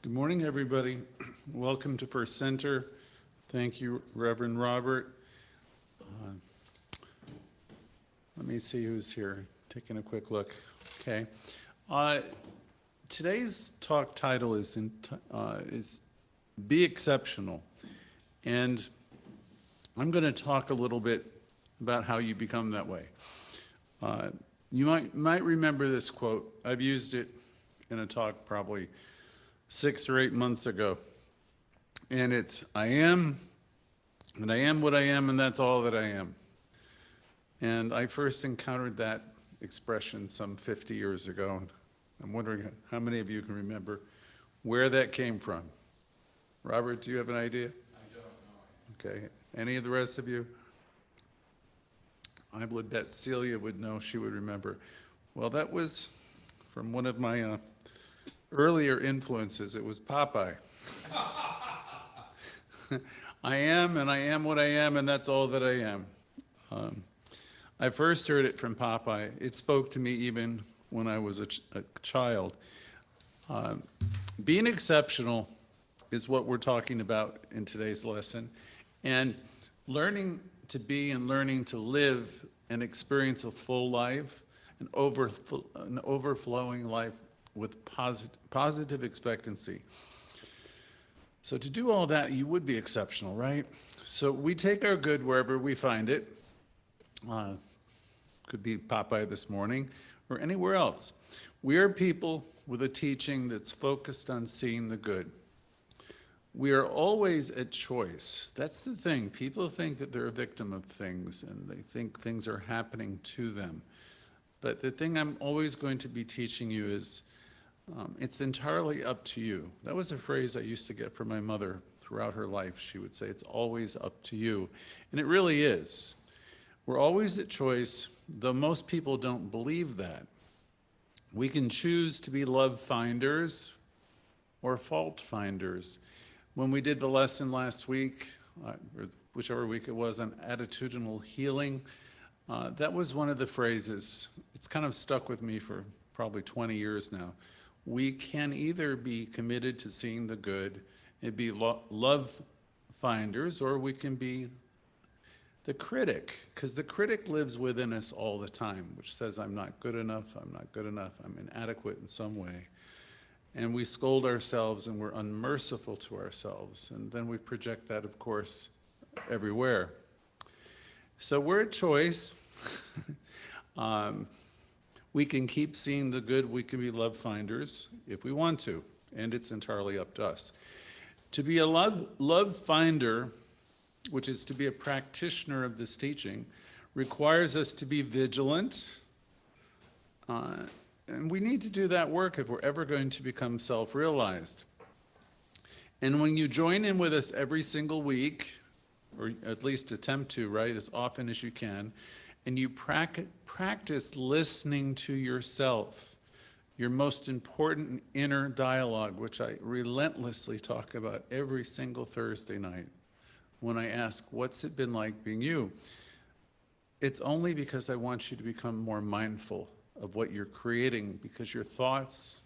Good morning, everybody. Welcome to First Center. Thank you, Reverend Robert. Let me see who's here. Taking a quick look. Okay. Today's talk title is Be Exceptional. And I'm going to talk a little bit about how you become that way. You might remember this quote. I've used it in a talk probably 6 or 8 months ago. And it's, I am, and I am what I am, and that's all that I am. And I first encountered that expression some 50 years ago. I'm wondering how many of you can remember where that came from. Robert, do you have an idea? I don't know. Okay. Any of the rest of you? I would bet Celia would know, she would remember. Well, that was from one of my earlier influences. It was Popeye. I am, and I am what I am, and that's all that I am. I first heard it from Popeye. It spoke to me even when I was a child. Being exceptional is what we're talking about in today's lesson. And learning to be and learning to live and experience a full life, an overflowing life with positive expectancy. So to do all that, you would be exceptional, right? So we take our good wherever we find it. Could be Popeye this morning or anywhere else. We are people with a teaching that's focused on seeing the good. We are always at choice. That's the thing. People think that they're a victim of things and they think things are happening to them. But the thing I'm always going to be teaching you is it's entirely up to you. That was a phrase I used to get from my mother throughout her life. She would say, it's always up to you. And it really is. We're always at choice, though most people don't believe that. We can choose to be love finders or fault finders. When we did the lesson last week, or whichever week it was, on attitudinal healing, that was one of the phrases. It's kind of stuck with me for probably 20 years now. We can either be committed to seeing the good and be love finders, or we can be the critic, because the critic lives within us all the time, which says, I'm not good enough, I'm not good enough, I'm inadequate in some way. And we scold ourselves and we're unmerciful to ourselves. And then we project that, of course, everywhere. So we're at choice. We can keep seeing the good. We can be love finders if we want to. And it's entirely up to us. To be a love finder, which is to be a practitioner of this teaching, requires us to be vigilant. And we need to do that work if we're ever going to become self-realized. And when you join in with us every single week, or at least attempt to, right, as often as you can, and you practice listening to yourself, your most important inner dialogue, which I relentlessly talk about every single Thursday night when I ask, what's it been like being you? It's only because I want you to become more mindful of what you're creating, because your thoughts,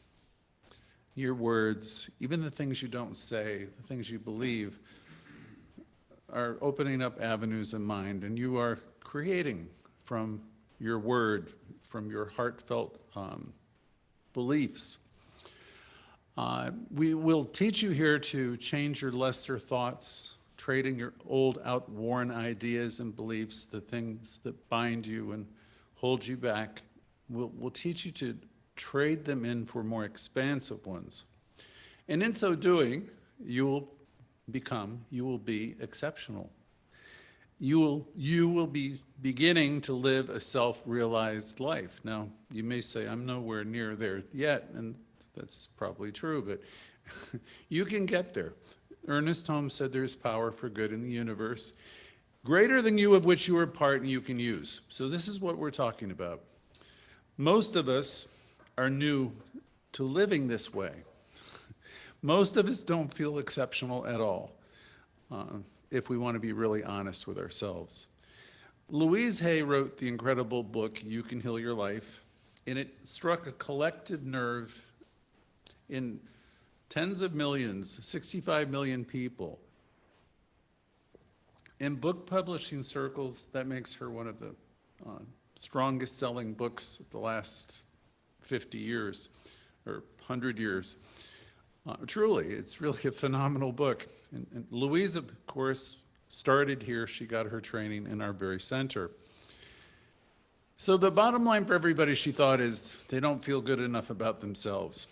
your words, even the things you don't say, the things you believe, are opening up avenues in mind, and you are creating from your word, from your heartfelt beliefs. We will teach you here to change your lesser thoughts, trading your old outworn ideas and beliefs, the things that bind you and hold you back. We'll teach you to trade them in for more expansive ones. And in so doing, you will be exceptional. You will be beginning to live a self-realized life. Now, you may say, I'm nowhere near there yet, and that's probably true, but you can get there. Ernest Holmes said there's power for good in the universe, greater than you, of which you are part and you can use. So this is what we're talking about. Most of us are new to living this way. Most of us don't feel exceptional at all, if we want to be really honest with ourselves. Louise Hay wrote the incredible book, You Can Heal Your Life, and it struck a collective nerve in tens of millions, 65 million people. In book publishing circles, that makes her one of the strongest selling books of the last 50 years or 100 years. Truly, it's really a phenomenal book. And Louise, of course, started here. She got her training in our very center. So the bottom line for everybody, she thought, is they don't feel good enough about themselves.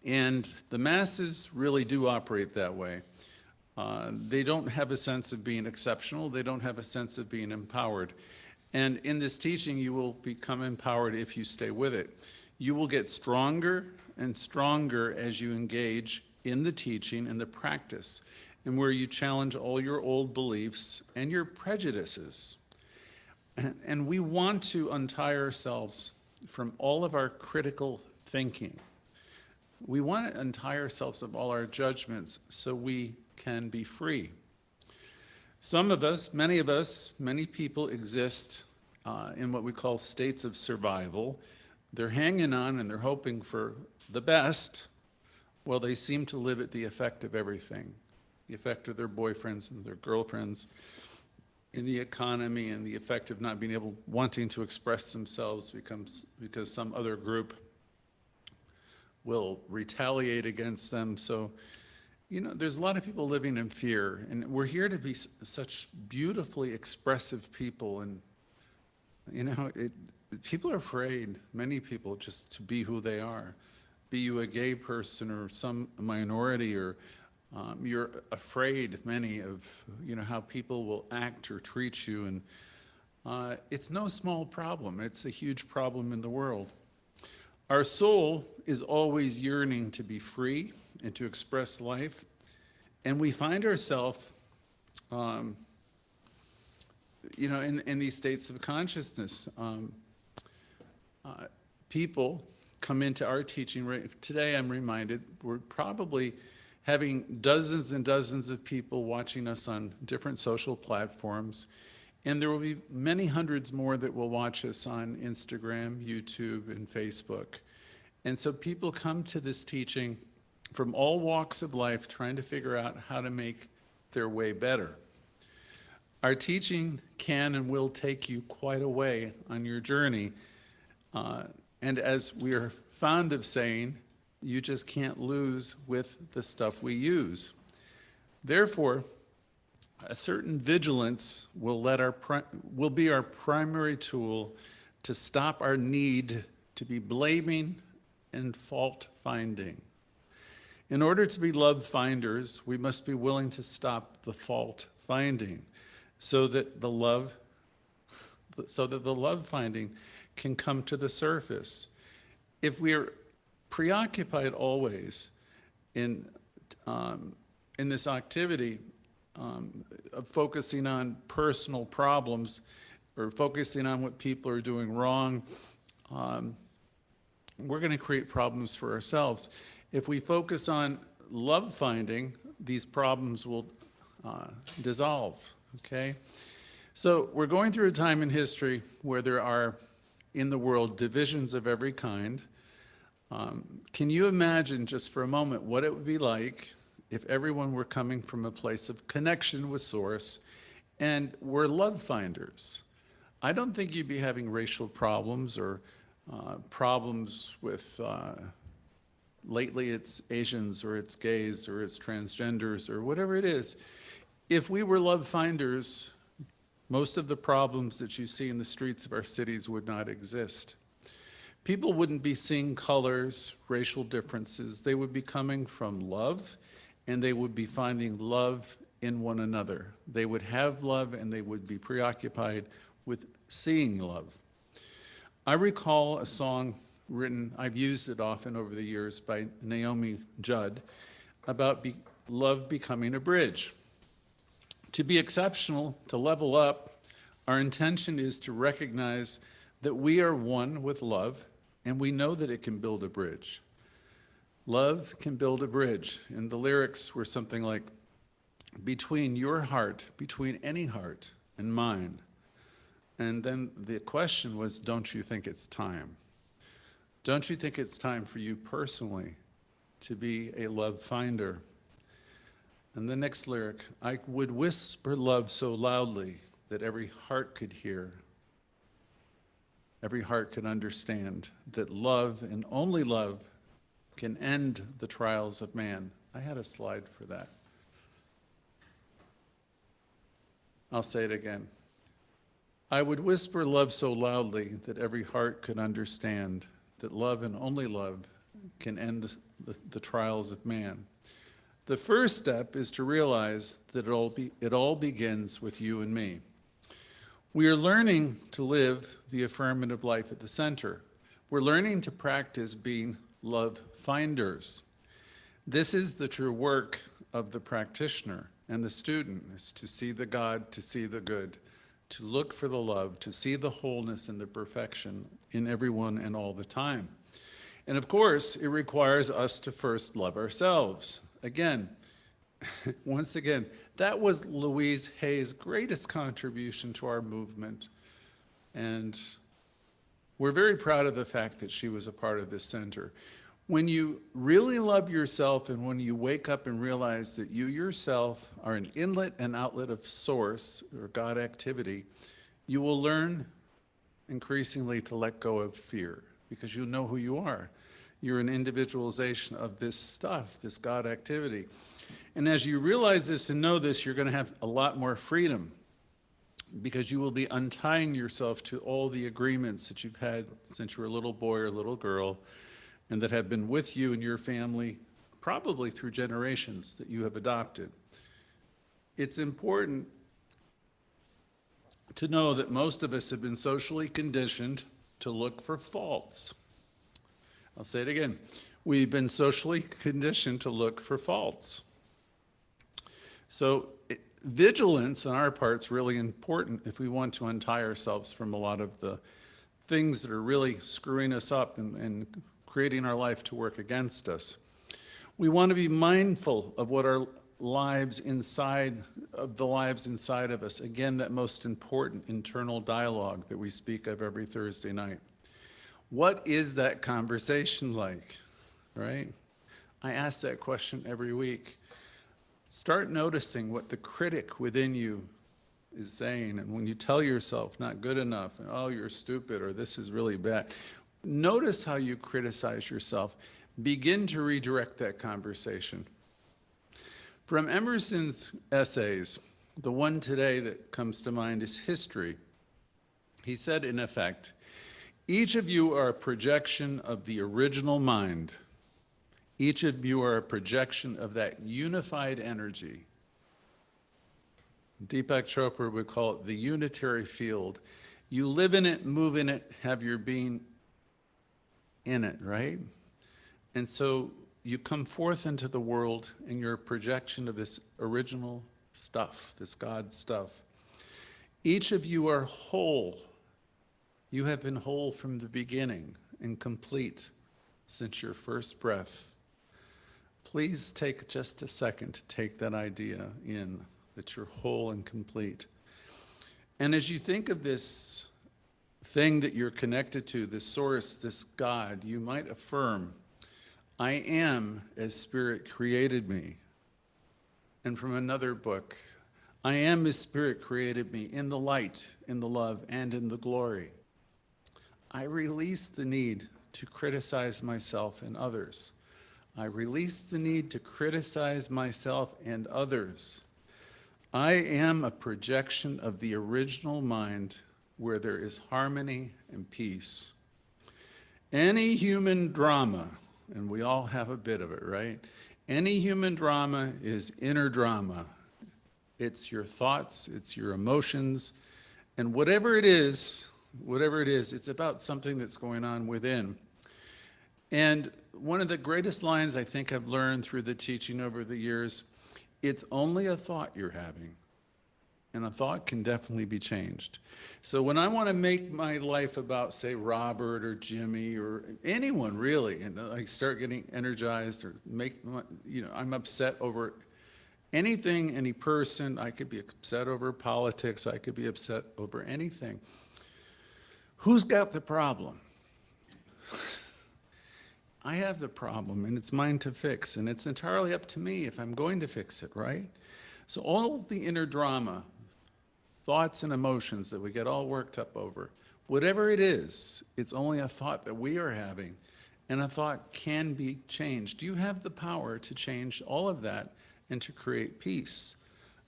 And the masses really do operate that way. They don't have a sense of being exceptional. They don't have a sense of being empowered. And in this teaching, you will become empowered if you stay with it. You will get stronger and stronger as you engage in the teaching and the practice, and where you challenge all your old beliefs and your prejudices. And we want to untie ourselves from all of our critical thinking. We want to untie ourselves of all our judgments so we can be free. Some of us, many people exist in what we call states of survival. They're hanging on and they're hoping for the best, while they seem to live at the effect of everything, the effect of their boyfriends and their girlfriends, in the economy, and the effect of not being wanting to express themselves because some other group will retaliate against them. So, there's a lot of people living in fear, and we're here to be such beautifully expressive people. And, people are afraid, many people, just to be who they are. Be you a gay person or some minority, or you're afraid, many, of, how people will act or treat you. And it's no small problem. It's a huge problem in the world. Our soul is always yearning to be free and to express life. And we find ourselves, in these states of consciousness. People come into our teaching. Today, I'm reminded, we're probably having dozens and dozens of people watching us on different social platforms. And there will be many hundreds more that will watch us on Instagram, YouTube, and Facebook. And so people come to this teaching from all walks of life, trying to figure out how to make their way better. Our teaching can and will take you quite a way on your journey. And as we are fond of saying, you just can't lose with the stuff we use. Therefore, a certain vigilance will be our primary tool to stop our need to be blaming and fault-finding. In order to be love finders, we must be willing to stop the fault-finding so that the love finding can come to the surface. If we are preoccupied always in this activity of focusing on personal problems or focusing on what people are doing wrong, we're going to create problems for ourselves. If we focus on love finding, these problems will dissolve, okay? So we're going through a time in history where there are, in the world, divisions of every kind. Can you imagine just for a moment what it would be like if everyone were coming from a place of connection with Source and were love finders? I don't think you'd be having racial problems or problems with, lately it's Asians or it's gays or it's transgenders or whatever it is. If we were love finders, most of the problems that you see in the streets of our cities would not exist. People wouldn't be seeing colors, racial differences. They would be coming from love, and they would be finding love in one another. They would have love, and they would be preoccupied with seeing love. I recall a song written, I've used it often over the years, by Naomi Judd, about love becoming a bridge. To be exceptional, to level up, our intention is to recognize that we are one with love, and we know that it can build a bridge. Love can build a bridge. And the lyrics were something like, between your heart, between any heart and mine. And then the question was, don't you think it's time? Don't you think it's time for you personally to be a love finder. And the next lyric, I would whisper love so loudly that every heart could hear, every heart could understand that love and only love can end the trials of man. I had a slide for that. I'll say it again. I would whisper love so loudly that every heart could understand that love and only love can end the trials of man. The first step is to realize that it all begins with you and me. We are learning to live the affirmative life at the center. We're learning to practice being love finders. This is the true work of the practitioner and the student, is to see the God, to see the good, to look for the love, to see the wholeness and the perfection in everyone and all the time. And of course, it requires us to first love ourselves. Again, once again, that was Louise Hay's greatest contribution to our movement. And we're very proud of the fact that she was a part of this center. When you really love yourself and when you wake up and realize that you yourself are an inlet and outlet of source or God activity, you will learn increasingly to let go of fear because you know who you are. You're an individualization of this stuff, this God activity. And as you realize this and know this, you're going to have a lot more freedom because you will be untying yourself to all the agreements that you've had since you were a little boy or a little girl and that have been with you and your family, probably through generations that you have adopted. It's important to know that most of us have been socially conditioned to look for faults. I'll say it again. We've been socially conditioned to look for faults. So vigilance on our part is really important if we want to untie ourselves from a lot of the things that are really screwing us up and creating our life to work against us. We want to be mindful of what our lives inside of us. Again, that most important internal dialogue that we speak of every Thursday night. What is that conversation like, right? I ask that question every week. Start noticing what the critic within you is saying. And when you tell yourself not good enough, and oh, you're stupid, or this is really bad, notice how you criticize yourself. Begin to redirect that conversation. From Emerson's essays, the one today that comes to mind is History. He said, in effect, each of you are a projection of the original mind. Each of you are a projection of that unified energy. Deepak Chopra would call it the unitary field. You live in it, move in it, have your being in it, right? And so you come forth into the world and you're a projection of this original stuff, this God stuff. Each of you are whole. You have been whole from the beginning and complete since your first breath. Please take just a second to take that idea in, that you're whole and complete. And as you think of this thing that you're connected to, this source, this God, you might affirm, I am as Spirit created me. And from another book, I am as Spirit created me in the light, in the love, and in the glory. I release the need to criticize myself and others. I release the need to criticize myself and others. I am a projection of the original mind where there is harmony and peace. Any human drama, and we all have a bit of it, right? Any human drama is inner drama. It's your thoughts, it's your emotions, and whatever it is, it's about something that's going on within. And one of the greatest lines I think I've learned through the teaching over the years, it's only a thought you're having. And a thought can definitely be changed. So when I want to make my life about, say, Robert or Jimmy or anyone really, and I start getting energized or I'm upset over anything, any person, I could be upset over politics, I could be upset over anything. Who's got the problem? I have the problem and it's mine to fix, and it's entirely up to me if I'm going to fix it, right? So all of the inner drama, thoughts and emotions that we get all worked up over, whatever it is, it's only a thought that we are having, and a thought can be changed. You have the power to change all of that and to create peace.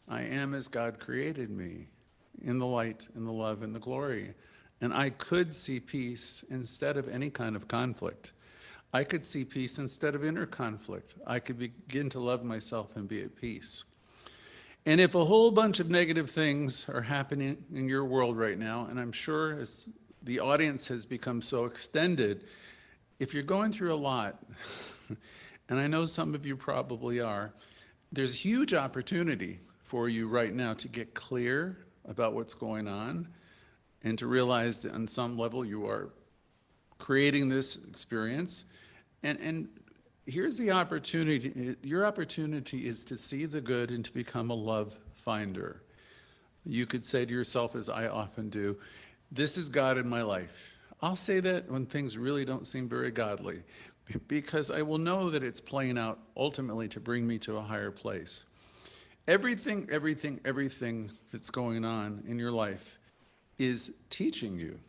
I am as God created me, in the light, in the love, in the glory. And I could see peace instead of any kind of conflict. I could see peace instead of inner conflict. I could begin to love myself and be at peace. And if a whole bunch of negative things are happening in your world right now, and I'm sure as the audience has become so extended, if you're going through a lot, and I know some of you probably are, there's huge opportunity for you right now to get clear about what's going on and to realize that on some level you are creating this experience. And here's the opportunity. Your opportunity is to see the good and to become a love finder. You could say to yourself, as I often do, this is God in my life. I'll say that when things really don't seem very godly, because I will know that it's playing out ultimately to bring me to a higher place. Everything that's going on in your life is teaching you.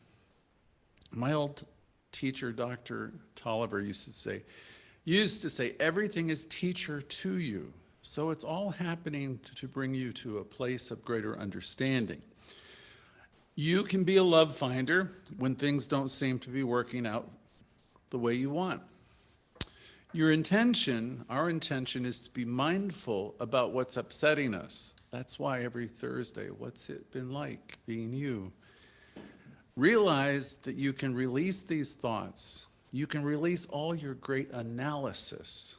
My old teacher, Dr. Tolliver, used to say, everything is teacher to you. So it's all happening to bring you to a place of greater understanding. You can be a love finder when things don't seem to be working out the way you want. Our intention is to be mindful about what's upsetting us. That's why every Thursday, what's it been like being you? Realize that you can release these thoughts. You can release all your great analysis.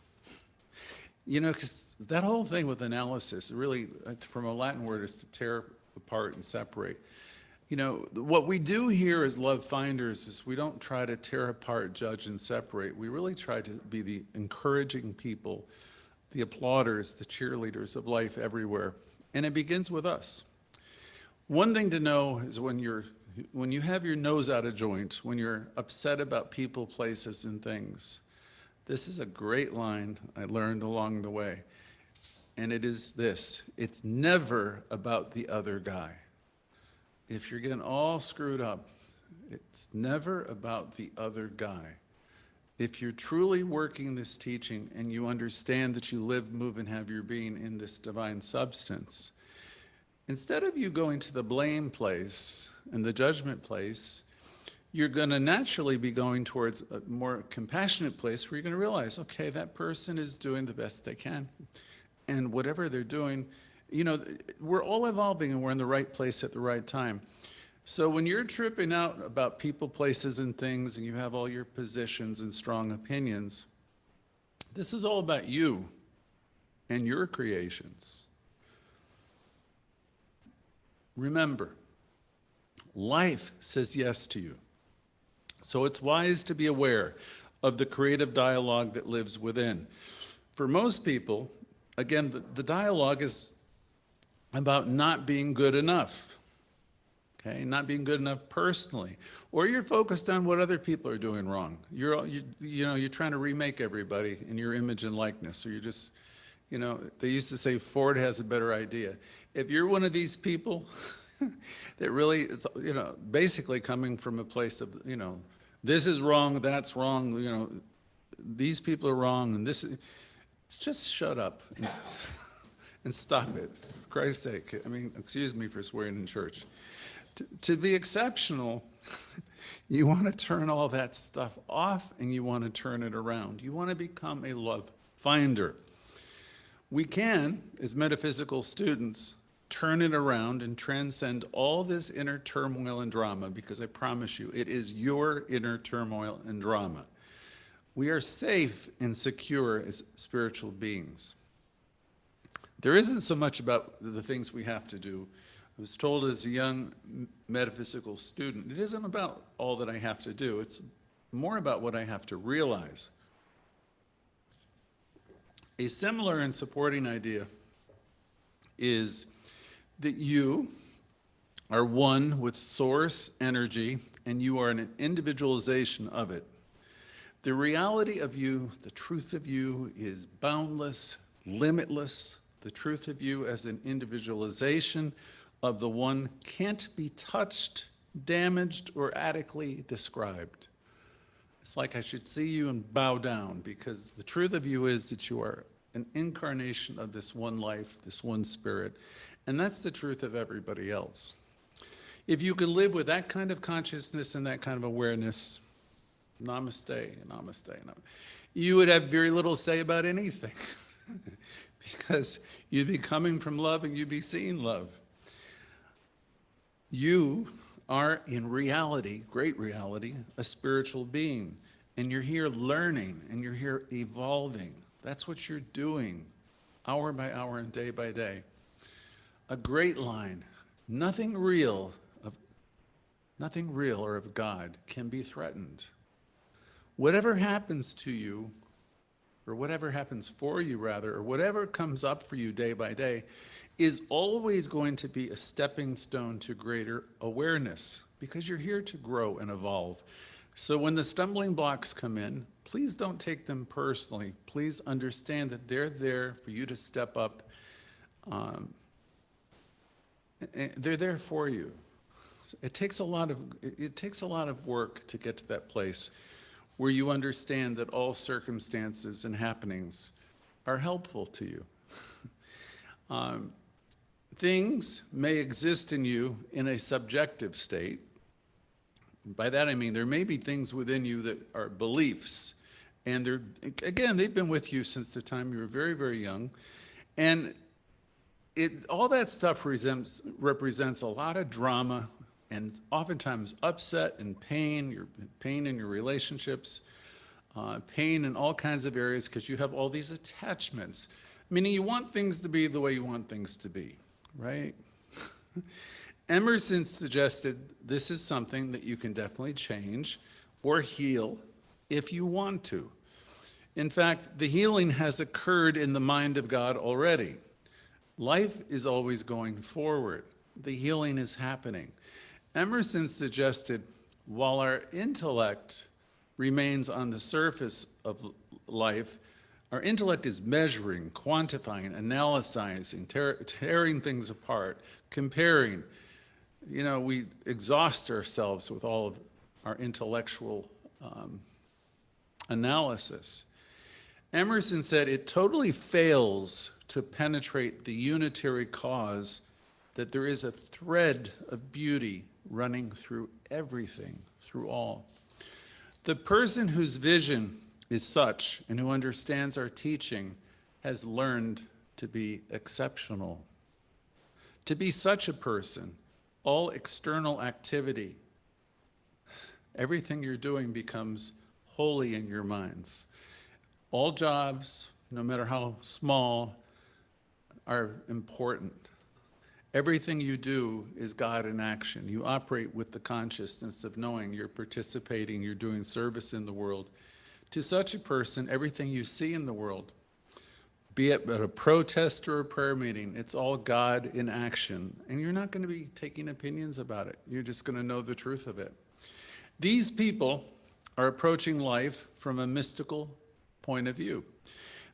You know, because that whole thing with analysis, really, from a Latin word, is to tear apart and separate. You know, what we do here as love finders is we don't try to tear apart, judge, and separate. We really try to be the encouraging people, the applauders, the cheerleaders of life everywhere. And it begins with us. One thing to know is when you have your nose out of joint, when you're upset about people, places, and things, this is a great line I learned along the way. And it is this: it's never about the other guy. If you're getting all screwed up, it's never about the other guy. If you're truly working this teaching and you understand that you live, move, and have your being in this divine substance, instead of you going to the blame place and the judgment place, you're going to naturally be going towards a more compassionate place where you're going to realize, okay, that person is doing the best they can. And whatever they're doing, you know, we're all evolving and we're in the right place at the right time. So when you're tripping out about people, places, and things, and you have all your positions and strong opinions, this is all about you and your creations. Remember, life says yes to you. So it's wise to be aware of the creative dialogue that lives within. For most people, again, the dialogue is about not being good enough, okay? Not being good enough personally. Or you're focused on what other people are doing wrong. You're trying to remake everybody in your image and likeness. Or you're just, you know, they used to say Ford has a better idea. If you're one of these people that really is, you know, basically coming from a place of, you know, this is wrong, that's wrong, you know, these people are wrong, and this is, just shut up and stop it, for Christ's sake. I mean, excuse me for swearing in church. To be exceptional, you want to turn all that stuff off and you want to turn it around. You want to become a love finder. We can, as metaphysical students, turn it around and transcend all this inner turmoil and drama, because I promise you, it is your inner turmoil and drama. We are safe and secure as spiritual beings. There isn't so much about the things we have to do. I was told as a young metaphysical student, it isn't about all that I have to do. It's more about what I have to realize. A similar and supporting idea is that you are one with source energy and you are an individualization of it. The reality of you, the truth of you is boundless, limitless. The truth of you as an individualization of the one can't be touched, damaged, or adequately described. It's like I should see you and bow down, because the truth of you is that you are an incarnation of this one life, this one spirit, and that's the truth of everybody else. If you can live with that kind of consciousness and that kind of awareness, namaste, namaste, namaste, you would have very little to say about anything because you'd be coming from love and you'd be seeing love. You are in reality, great reality, a spiritual being, and you're here learning and you're here evolving. That's what you're doing hour by hour and day by day. A great line, nothing real or of God can be threatened. Whatever happens to you, or whatever happens for you rather, or whatever comes up for you day by day, is always going to be a stepping stone to greater awareness, because you're here to grow and evolve. So when the stumbling blocks come in, please don't take them personally. Please understand that they're there for you to step up. They're there for you. It takes a lot of work to get to that place where you understand that all circumstances and happenings are helpful to you. Things may exist in you in a subjective state. By that I mean there may be things within you that are beliefs, and they've been with you since the time you were very, very young, and all that stuff represents a lot of drama and oftentimes upset and pain, pain in your relationships, pain in all kinds of areas, because you have all these attachments, meaning you want things to be the way you want things to be, right? Emerson suggested this is something that you can definitely change or heal if you want to. In fact, the healing has occurred in the mind of God already. Life is always going forward. The healing is happening. Emerson suggested while our intellect remains on the surface of life, our intellect is measuring, quantifying, analyzing, tearing things apart, comparing. You know, we exhaust ourselves with all of our intellectual analysis. Emerson said it totally fails to penetrate the unitary cause, that there is a thread of beauty running through everything, through all. The person whose vision is such and who understands our teaching has learned to be exceptional. To be such a person, all external activity, everything you're doing becomes holy in your minds. All jobs, no matter how small, are important. Everything you do is God in action. You operate with the consciousness of knowing you're participating, you're doing service in the world. To such a person, everything you see in the world, be it at a protest or a prayer meeting, it's all God in action. And you're not going to be taking opinions about it. You're just going to know the truth of it. These people are approaching life from a mystical point of view.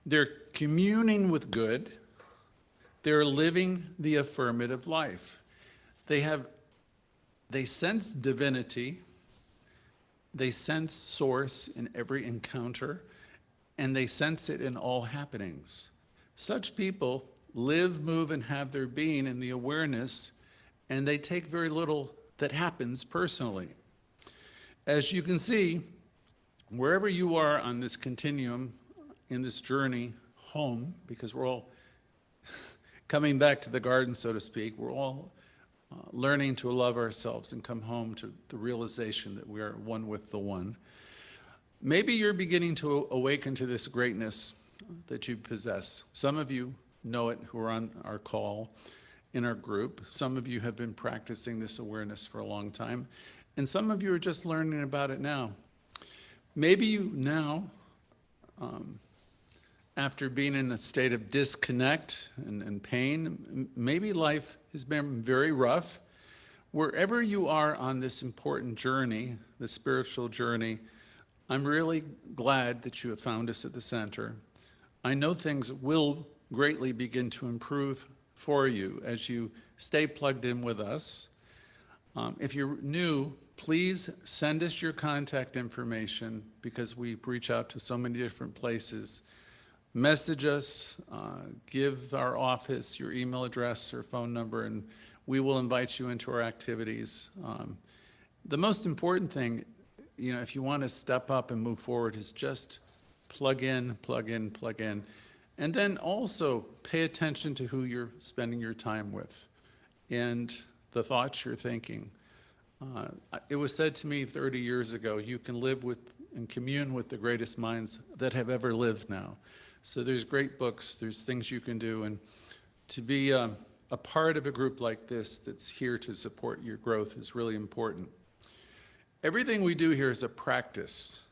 They're communing with good. They're living the affirmative life. They sense divinity. They sense source in every encounter, and they sense it in all happenings. Such people live, move, and have their being in the awareness, and they take very little that happens personally. As you can see, wherever you are on this continuum, in this journey home, because we're all coming back to the garden, so to speak, we're all learning to love ourselves and come home to the realization that we are one with the one. Maybe you're beginning to awaken to this greatness that you possess. Some of you know it who are on our call in our group. Some of you have been practicing this awareness for a long time, and some of you are just learning about it now. Maybe you now, after being in a state of disconnect and pain, maybe life has been very rough. Wherever you are on this important journey, the spiritual journey, I'm really glad that you have found us at the center. I know things will greatly begin to improve for you as you stay plugged in with us. If you're new, please send us your contact information because we reach out to so many different places. Message us, give our office your email address or phone number, and we will invite you into our activities. The most important thing, if you want to step up and move forward, is just plug in, plug in, plug in. And then also pay attention to who you're spending your time with and the thoughts you're thinking. It was said to me 30 years ago, you can live with and commune with the greatest minds that have ever lived now. So there's great books, there's things you can do, and to be a part of a group like this that's here to support your growth is really important. Everything we do here is a practice,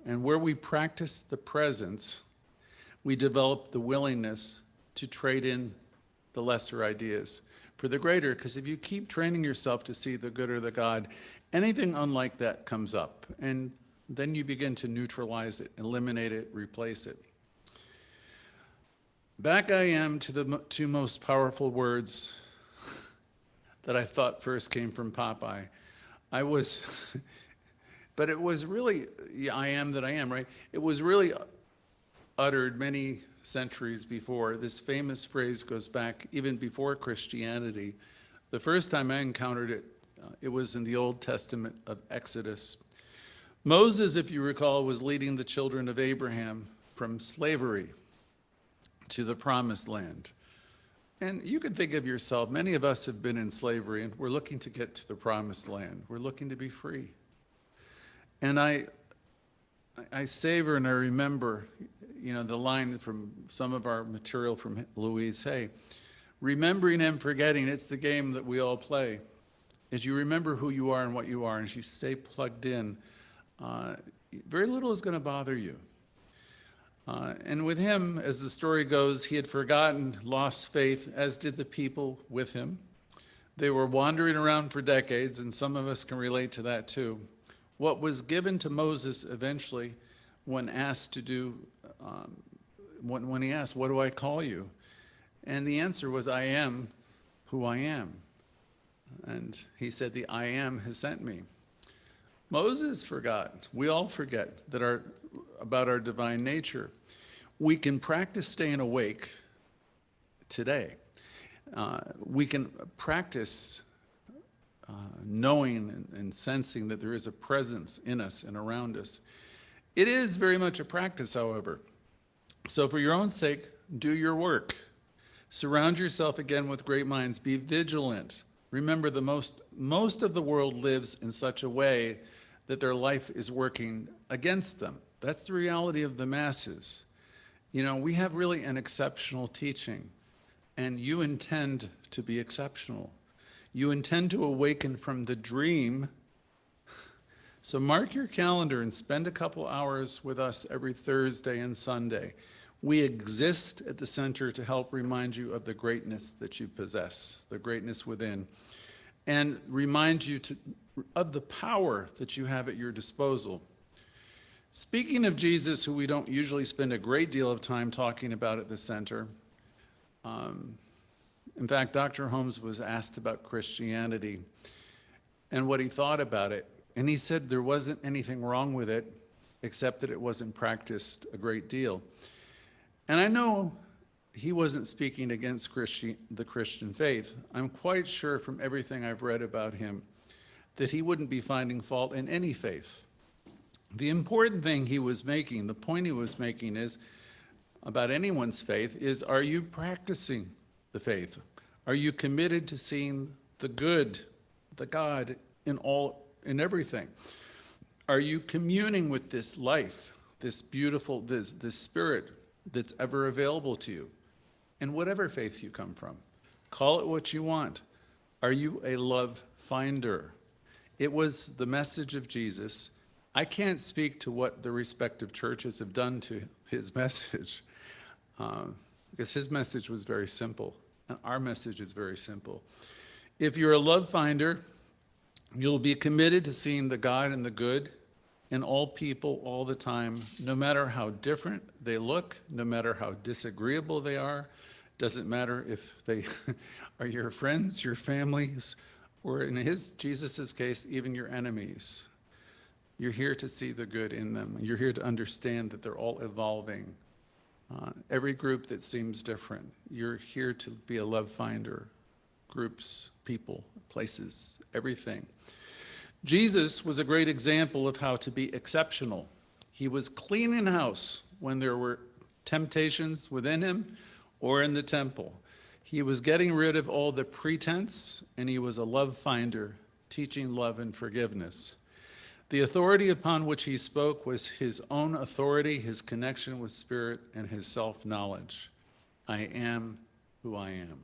and where we practice the presence, we develop the willingness to trade in the lesser ideas for the greater, because if you keep training yourself to see the good or the God, anything unlike that comes up, and then you begin to neutralize it, eliminate it, replace it. Back I am to the two most powerful words that I thought first came from Popeye. But it was really, I am that I am, right? It was really uttered many centuries before. This famous phrase goes back even before Christianity. The first time I encountered it, it was in the Old Testament of Exodus. Moses, if you recall, was leading the children of Abraham from slavery to the promised land. And you can think of yourself, many of us have been in slavery and we're looking to get to the promised land. We're looking to be free. And I savor and I remember, the line from some of our material from Louise, hey, remembering and forgetting, it's the game that we all play. As you remember who you are and what you are, and as you stay plugged in, very little is going to bother you. And with him, as the story goes, he had forgotten, lost faith, as did the people with him. They were wandering around for decades, and some of us can relate to that too. What was given to Moses eventually, when asked to do, when he asked, what do I call you? And the answer was, I am who I am. And he said, the I am has sent me. Moses forgot. We all forget that about our divine nature. We can practice staying awake today. We can practice knowing and sensing that there is a presence in us and around us. It is very much a practice, however. So for your own sake, do your work. Surround yourself again with great minds. Be vigilant. Remember, most of the world lives in such a way that their life is working against them. That's the reality of the masses. We have really an exceptional teaching, and you intend to be exceptional. You intend to awaken from the dream. So mark your calendar and spend a couple hours with us every Thursday and Sunday. We exist at the center to help remind you of the greatness that you possess, the greatness within, and remind you of the power that you have at your disposal. Speaking of Jesus, who we don't usually spend a great deal of time talking about at the center, in fact, Dr. Holmes was asked about Christianity and what he thought about it, and he said there wasn't anything wrong with it, except that it wasn't practiced a great deal. And I know he wasn't speaking against the Christian faith. I'm quite sure from everything I've read about him that he wouldn't be finding fault in any faith. The important thing he was making, the point he was making is, about anyone's faith, is are you practicing the faith? Are you committed to seeing the good, the God in everything? Are you communing with this life, this beautiful, this spirit that's ever available to you? In whatever faith you come from, call it what you want. Are you a love finder? It was the message of Jesus. I can't speak to what the respective churches have done to his message, because his message was very simple, and our message is very simple. If you're a love finder, you'll be committed to seeing the God and the good in all people all the time, no matter how different they look, no matter how disagreeable they are. Doesn't matter if they are your friends, your families, or in Jesus's case, even your enemies. You're here to see the good in them. You're here to understand that they're all evolving. Every group that seems different, you're here to be a love finder. Groups, people, places, everything. Jesus was a great example of how to be exceptional. He was cleaning house when there were temptations within him or in the temple. He was getting rid of all the pretense, and he was a love finder, teaching love and forgiveness. The authority upon which he spoke was his own authority, his connection with Spirit, and his self-knowledge. I am who I am.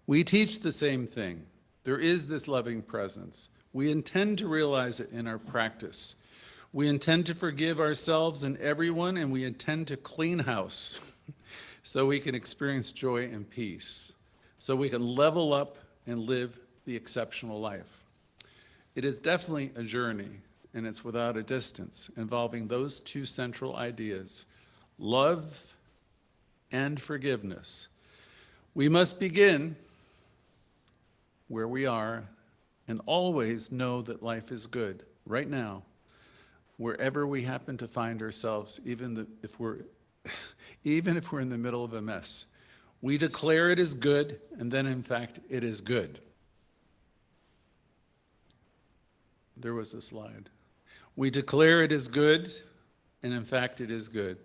We teach the same thing. There is this loving presence. We intend to realize it in our practice. We intend to forgive ourselves and everyone, and we intend to clean house so we can experience joy and peace, so we can level up and live the exceptional life. It is definitely a journey, and it's without a distance, involving those two central ideas, love and forgiveness. We must begin where we are and always know that life is good right now, wherever we happen to find ourselves, even if we're in the middle of a mess. We declare it is good, and then in fact it is good. There was a slide. We declare it is good, and in fact it is good.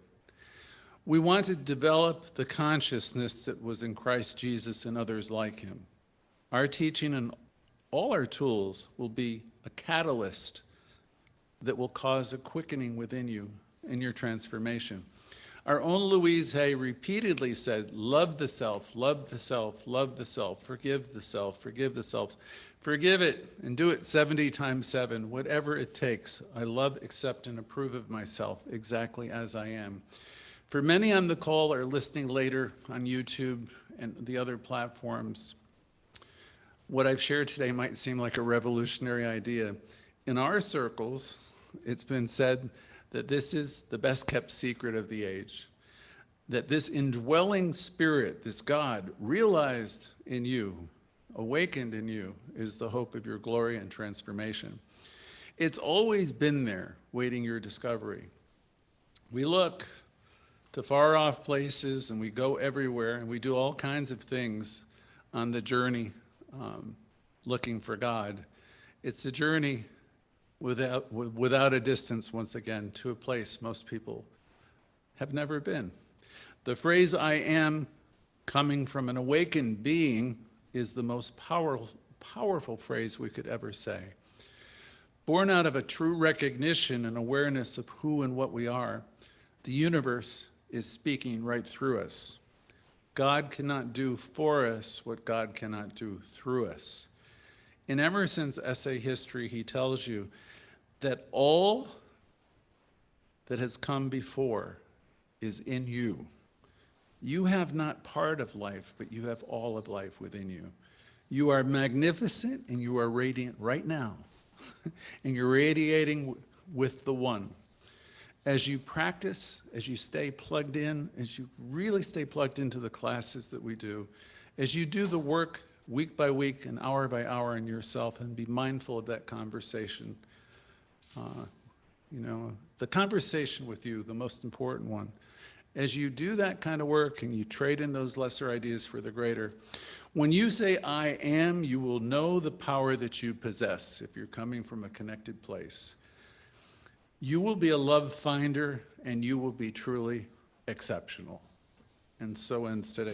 We want to develop the consciousness that was in Christ Jesus and others like him. Our teaching and all our tools will be a catalyst that will cause a quickening within you in your transformation. Our own Louise Hay repeatedly said, love the self, love the self, love the self, forgive the self, forgive the self. Forgive it and do it 70 times 7, whatever it takes. I love, accept, and approve of myself exactly as I am. For many on the call or listening later on YouTube and the other platforms, what I've shared today might seem like a revolutionary idea. In our circles, it's been said that this is the best kept secret of the age, that this indwelling spirit, this God realized in you, awakened in you, is the hope of your glory and transformation. It's always been there, waiting your discovery. We look to far off places and we go everywhere and we do all kinds of things on the journey looking for God. It's a journey without a distance, once again, to a place most people have never been. The phrase I am, coming from an awakened being, is the most powerful phrase we could ever say. Born out of a true recognition and awareness of who and what we are, the universe is speaking right through us. God cannot do for us what God cannot do through us. In Emerson's essay History, he tells you that all that has come before is in you. You have not part of life, but you have all of life within you. You are magnificent and you are radiant right now. And you're radiating with the one. As you practice, as you stay plugged in, as you really stay plugged into the classes that we do, as you do the work week by week and hour by hour in yourself, and be mindful of that conversation. The conversation with you, the most important one. As you do that kind of work and you trade in those lesser ideas for the greater, when you say I am, you will know the power that you possess if you're coming from a connected place. You will be a love finder and you will be truly exceptional. And so ends today.